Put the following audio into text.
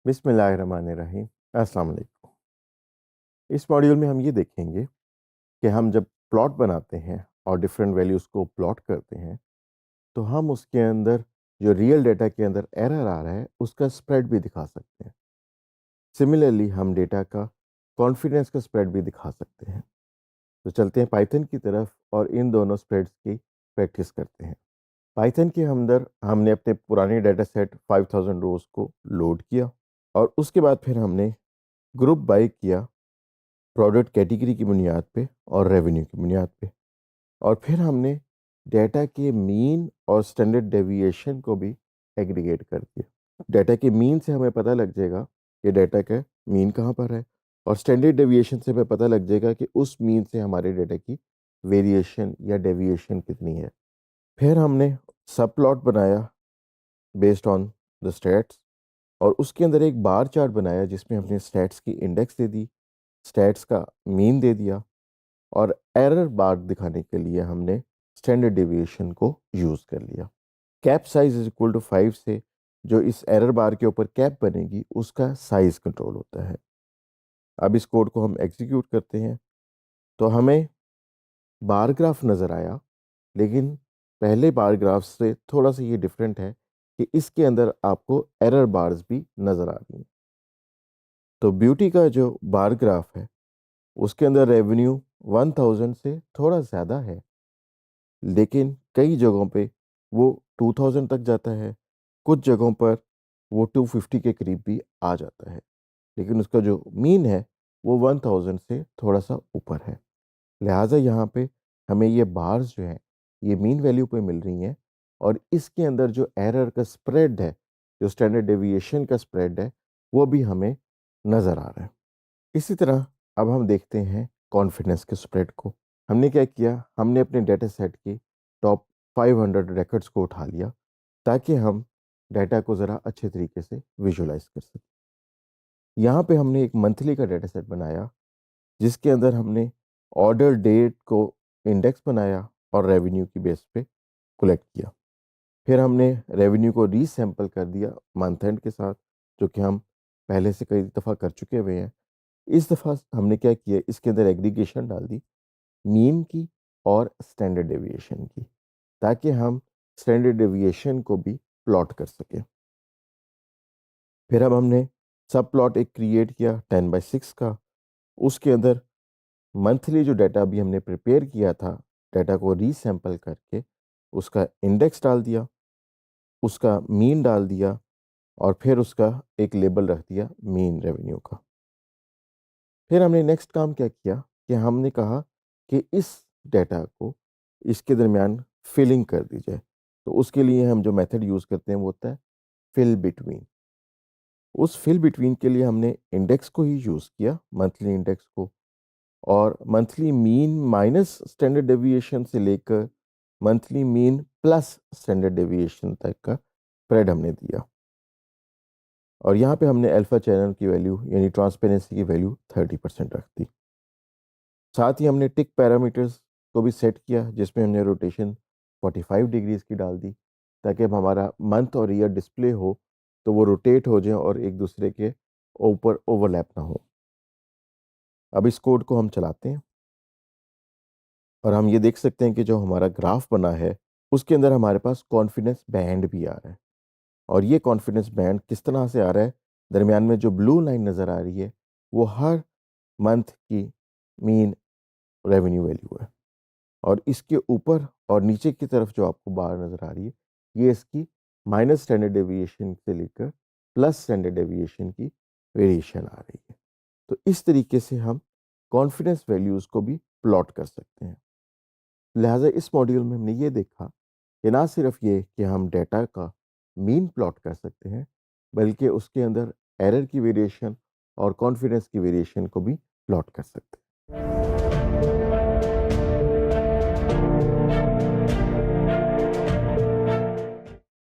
बिस्मिल्लाहिर्रहमानिर्रहीम। अस्सलाम वालेकुम। इस मॉड्यूल में हम ये देखेंगे कि हम जब प्लॉट बनाते हैं और डिफरेंट वैल्यूज़ को प्लॉट करते हैं, तो हम उसके अंदर जो रियल डेटा के अंदर एरर आ रहा है, उसका स्प्रेड भी दिखा सकते हैं। सिमिलरली हम डेटा का कॉन्फिडेंस का स्प्रेड भी दिखा सकते हैं। तो चलते हैं पाइथन की तरफ और इन दोनों स्प्रेड्स की प्रैक्टिस करते हैं। पाइथन के अंदर हमने अपने पुराने डेटा सेट 5000 रोज़ को लोड किया और उसके बाद फिर हमने ग्रुप बाय किया प्रोडक्ट कैटेगरी की बुनियाद पे और रेवेन्यू की बुनियाद पे, और फिर हमने डेटा के मीन और स्टैंडर्ड डेविएशन को भी एग्रीगेट कर दिया। डेटा के मीन से हमें पता लग जाएगा कि डेटा का मीन कहाँ पर है, और स्टैंडर्ड डेविएशन से हमें पता लग जाएगा कि उस मीन से हमारे डेटा की वेरिएशन या डेविएशन कितनी है। फिर हमने सब प्लॉट बनाया बेस्ड ऑन द स्टैट्स, और उसके अंदर एक बार चार्ट बनाया जिसमें हमने स्टैट्स की इंडेक्स दे दी, स्टैट्स का मीन दे दिया, और एरर बार दिखाने के लिए हमने स्टैंडर्ड डेविएशन को यूज़ कर लिया। Cap size is equal to 5 से जो इस एरर बार के ऊपर कैप बनेगी उसका साइज कंट्रोल होता है। अब इस कोड को हम एग्जीक्यूट करते हैं तो हमें बार ग्राफ नज़र आया, लेकिन पहले बार ग्राफ से थोड़ा सा ये डिफरेंट है कि इसके अंदर आपको एरर बार्स भी नज़र आ रही हैं। तो ब्यूटी का जो बार ग्राफ है उसके अंदर रेवेन्यू 1000 से थोड़ा ज़्यादा है, लेकिन कई जगहों पे वो 2000 तक जाता है, कुछ जगहों पर वो 250 के करीब भी आ जाता है, लेकिन उसका जो मीन है वो 1000 से थोड़ा सा ऊपर है। लिहाजा यहाँ पे हमें ये बार्स जो हैं ये मीन वैल्यू पे मिल रही हैं, और इसके अंदर जो एरर का स्प्रेड है, जो स्टैंडर्ड डेविएशन का स्प्रेड है, वो भी हमें नज़र आ रहा है। इसी तरह अब हम देखते हैं कॉन्फिडेंस के स्प्रेड को। हमने क्या किया, हमने अपने डेटा सेट की टॉप 500 रिकॉर्ड्स को उठा लिया ताकि हम डाटा को ज़रा अच्छे तरीके से विजुलाइज कर सकें। यहाँ पे हमने एक मंथली का डेटा सेट बनाया जिसके अंदर हमने ऑर्डर डेट को इंडेक्स बनाया और रेवेन्यू की बेस पे कलेक्ट किया। फिर हमने रेवेन्यू को रीसैंपल कर दिया मंथ एंड के साथ, जो कि हम पहले से कई दफ़ा कर चुके हुए हैं। इस दफ़ा हमने क्या किया, इसके अंदर एग्रीगेशन डाल दी मीन की और स्टैंडर्ड डेविएशन की, ताकि हम स्टैंडर्ड डेविएशन को भी प्लॉट कर सकें। फिर अब हमने सब प्लॉट एक क्रिएट किया 10/6 का। उसके अंदर मंथली जो डाटा अभी हमने प्रिपेयर किया था, डाटा को रीसैंपल करके उसका इंडेक्स डाल दिया, उसका मीन डाल दिया, और फिर उसका एक लेबल रख दिया मीन रेवेन्यू का। फिर हमने नेक्स्ट काम क्या किया कि हमने कहा कि इस डेटा को इसके दरमियान फिलिंग कर दी जाए। तो उसके लिए हम जो मेथड यूज़ करते हैं वो होता है फिल बिटवीन। उस फिल बिटवीन के लिए हमने इंडेक्स को ही यूज़ किया, मंथली इंडेक्स को, और monthly mean minus standard deviation से लेकर monthly mean plus standard deviation तक का स्प्रेड हमने दिया। और यहाँ पे हमने अल्फा चैनल की वैल्यू यानी ट्रांसपेरेंसी की वैल्यू 30% रख दी। साथ ही हमने टिक पैरामीटर्स को भी सेट किया जिसमें हमने रोटेशन 45 डिग्रीज की डाल दी, ताकि अब हमारा मंथ और ईयर डिस्प्ले हो तो वो रोटेट हो जाए और एक दूसरे के ऊपर ओवरलैप ना हो। अब इस कोड को हम चलाते हैं और हम ये देख सकते हैं कि जो हमारा ग्राफ बना है उसके अंदर हमारे पास कॉन्फिडेंस बैंड भी आ रहा है। और ये कॉन्फिडेंस बैंड किस तरह से आ रहा है, दरमियान में जो ब्लू लाइन नज़र आ रही है वो हर मंथ की मीन रेवेन्यू वैल्यू है, और इसके ऊपर और नीचे की तरफ जो आपको बार नज़र आ रही है ये इसकी माइनस स्टैंडर्ड डेविएशन से लेकर प्लस स्टैंडर्ड डेविएशन की वेरिएशन आ रही है। तो इस तरीके से हम कॉन्फिडेंस वैल्यूज़ को भी प्लॉट कर सकते हैं। लिहाजा इस मॉड्यूल में हमने ये देखा कि ना सिर्फ ये कि हम डेटा का मीन प्लॉट कर सकते हैं, बल्कि उसके अंदर एरर की वेरिएशन और कॉन्फिडेंस की वेरिएशन को भी प्लॉट कर सकते हैं।